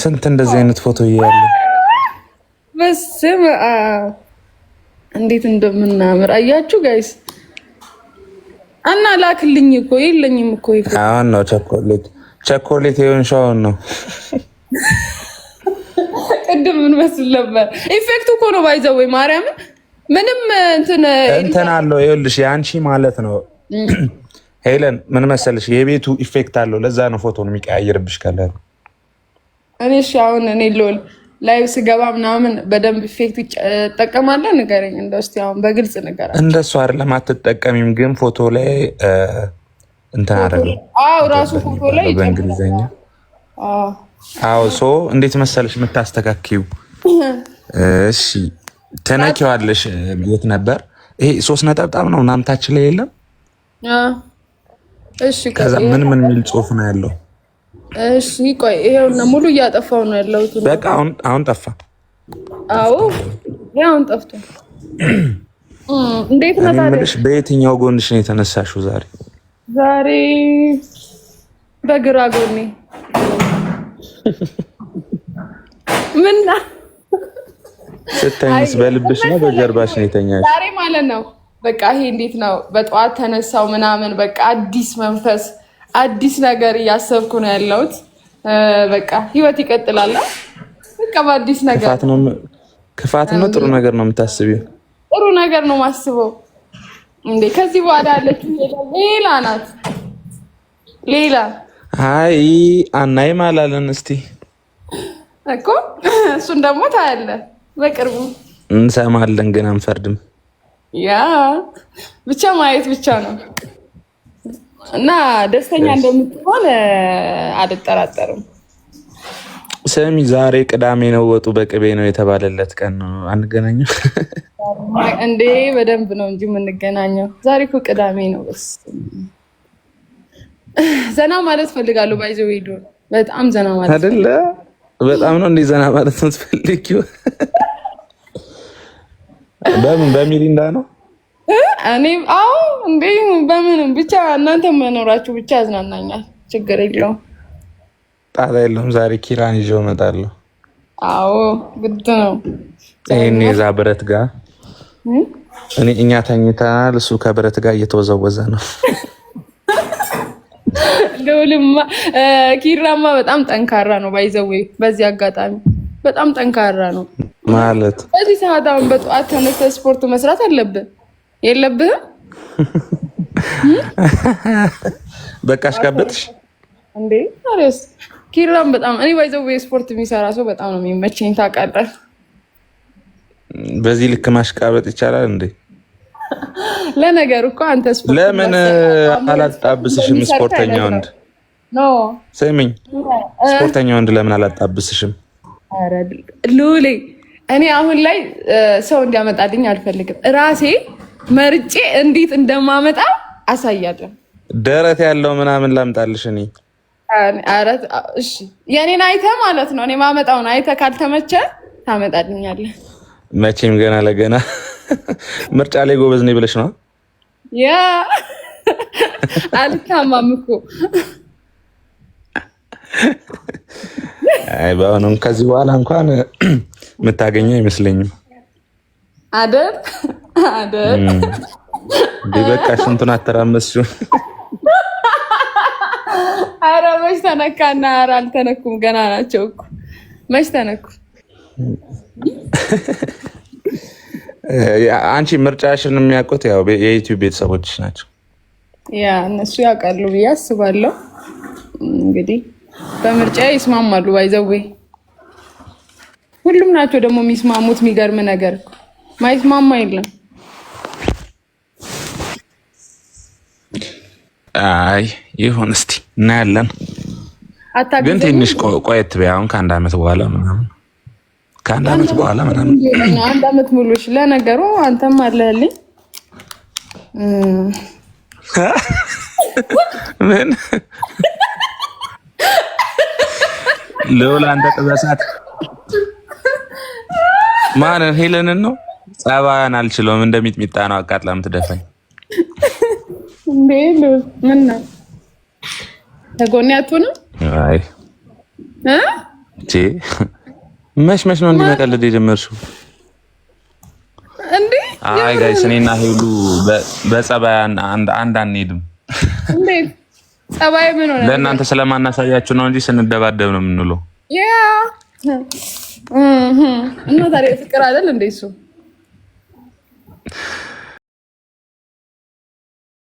ስንት እንደዚህ አይነት ፎቶ እያለ በስመ አብ እንዴት እንደምናምር አያችሁ ጋይስ። እና ላክልኝ እኮ የለኝም እኮ ይፈ አሁን ነው ቸኮሌት የሆንሻውን ነው። ቅድም ምን መስል ነበር? ኢፌክቱ እኮ ነው ባይዘው ወይ ማርያምን ምንም እንትን አለው። ይኸውልሽ ያንቺ ማለት ነው ሄለን ምን መሰልሽ የቤቱ ኢፌክት አለው። ለዛ ነው ፎቶን የሚቀያየርብሽ ከለር። እኔ እሺ አሁን እኔ ሎል ላይቭ ስገባ ምናምን በደንብ ኢፌክት እጠቀማለሁ። ንገረኝ እንደው እስቲ አሁን በግልጽ ንገረኝ። እንደሱ አይደለም አትጠቀሚም፣ ግን ፎቶ ላይ እንትን አደረገው። አዎ ራሱ ፎቶ ላይ በእንግሊዘኛ አዎ። ሶ እንዴት መሰልሽ የምታስተካክዩ? እሺ ተነኪዋለሽ። የት ነበር ይሄ 3 ነጠብጣብ ነው ምናምን ታች ላይ የለም። እሺ ከዛ ምን የሚል ጽሁፍ ነው ያለው? እሺ ቆይ ይሄውና ሙሉ እያጠፋው ነው ያለው። በቃ አሁን ጠፋ። አዎ አሁን ጠፍቷል። እንዴት ነው ታዲያ? በየትኛው ጎንሽ ነው የተነሳሽው ዛሬ? ዛሬ በግራ ጎኔ። ምን ስተኝስ በልብሽ ነው በጀርባሽ ነው የተኛሽ? ዛሬ ማለት ነው በቃ ይሄ እንዴት ነው በጠዋት ተነሳው ምናምን በቃ አዲስ መንፈስ አዲስ ነገር እያሰብኩ ነው ያለሁት። በቃ ህይወት ይቀጥላል። በቃ በአዲስ ነገር ክፋት ነው ጥሩ ነገር ነው የምታስቢው? ጥሩ ነገር ነው ማስበው። እንዴ ከዚህ በኋላ ያለችው ሌላ ናት። ሌላ አይ አናይም አላለን። እስቲ እኮ እሱን ደግሞ ታያለህ በቅርቡ እንሰማለን፣ ግን አንፈርድም። ያ ብቻ ማየት ብቻ ነው። እና ደስተኛ እንደምትሆን አልጠራጠርም። ስሚ ዛሬ ቅዳሜ ነው፣ ወጡ በቅቤ ነው የተባለለት ቀን ነው። አንገናኝም እንዴ? በደንብ ነው እንጂ የምንገናኘው። ዛሬ እኮ ቅዳሜ ነው። ዘና ማለት ፈልጋለሁ። ባይዘው ሄዶ በጣም ዘና ማለት አይደለ? በጣም ነው እንዴ ዘና ማለት ነው ትፈልጊው? በሚሪንዳ ነው እኔ አዎ እንዴ በምንም ብቻ እናንተ መኖራችሁ ብቻ ያዝናናኛል። ችግር የለውም፣ ጣጣ የለውም። ዛሬ ኪራን ይዤው እመጣለሁ። አዎ ግድ ነው። ይሄን የዛ ብረት ጋር እኛ ተኝተናል፣ እሱ ከብረት ጋር እየተወዘወዘ ነው። ደውልማ ኪራማ በጣም ጠንካራ ነው። ባይዘዌ በዚህ አጋጣሚ በጣም ጠንካራ ነው ማለት። በዚህ ሰዓት አሁን በጠዋት ተነስተህ ስፖርት መስራት አለብህ የለብህም? በቃ አሽቃበጥሽ እንዴ? አሬስ ኪራም በጣም እኔ ባይዘው ስፖርት የሚሰራ ሰው በጣም ነው የሚመቸኝ ታውቃለህ። በዚህ ልክ ማሽቃበጥ ይቻላል እንዴ? ለነገሩ እኮ አንተ ስፖርት ለምን አላጣብስሽም? ስፖርተኛ ወንድ ኖ ስሚኝ፣ ስፖርተኛ ወንድ ለምን አላጣብስሽም? አረ ሉሌ እኔ አሁን ላይ ሰው እንዲያመጣልኝ አልፈልግም። ራሴ መርጬ እንዴት እንደማመጣ አሳያለሁ። ደረት ያለው ምናምን ላምጣልሽ እኔ? አረ እሺ የኔን አይተህ ማለት ነው። እኔ ማመጣውን አይተህ ካልተመቸ ታመጣልኛለህ። መቼም ገና ለገና ምርጫ ላይ ጎበዝ ነኝ ብለሽ ነው? ያ አልታማም እኮ። አይ ባውንም ከዚህ በኋላ እንኳን የምታገኘው አይመስለኝም። አይደል በቃ ሽንቱን አተራመስሽው። ኧረ መች ተነካና? ኧረ አልተነኩም፣ ገና ናቸው እኮ። መች ተነኩ? አንቺ ምርጫሽን የሚያውቁት ያው የዩቲዩብ ቤተሰቦችሽ ናቸው። ያ እነሱ ያውቃሉ ብዬ አስባለሁ። እንግዲህ በምርጫ ይስማማሉ። ባይዘዌ ሁሉም ናቸው ደግሞ የሚስማሙት። የሚገርም ነገር ማይስማማ የለም። አይ ይሁን እስቲ እናያለን። ግን ትንሽ ቆየት በይ። አሁን ከአንድ ዓመት በኋላ ምናምን አንድ ዓመት ሙሉሽ። ለነገሩ አንተም አለህልኝ። ምን ልውል አንተ ጥበሳት ማንን? ሄለንን ነው። ጸባያን አልችለውም። እንደሚጥሚጣ ነው አቃጥላ የምትደፋኝ። እንዴ ምን ነው ተጎኔ አትሆንም? አይ መች ነው እንዲመቀልድ የጀመርሽው እንዴ? አይ ጋይስ እኔና ሄሉ በጸባይ አንድ አንሄድም። እንዴት ጸባይ ምን ሆነ? ለእናንተ ስለማናሳያችሁ ነው እንጂ ስንደባደብ ነው የምንውለው። ያ እና ታዲያ ፍቅር አይደል እንዴ እሱ?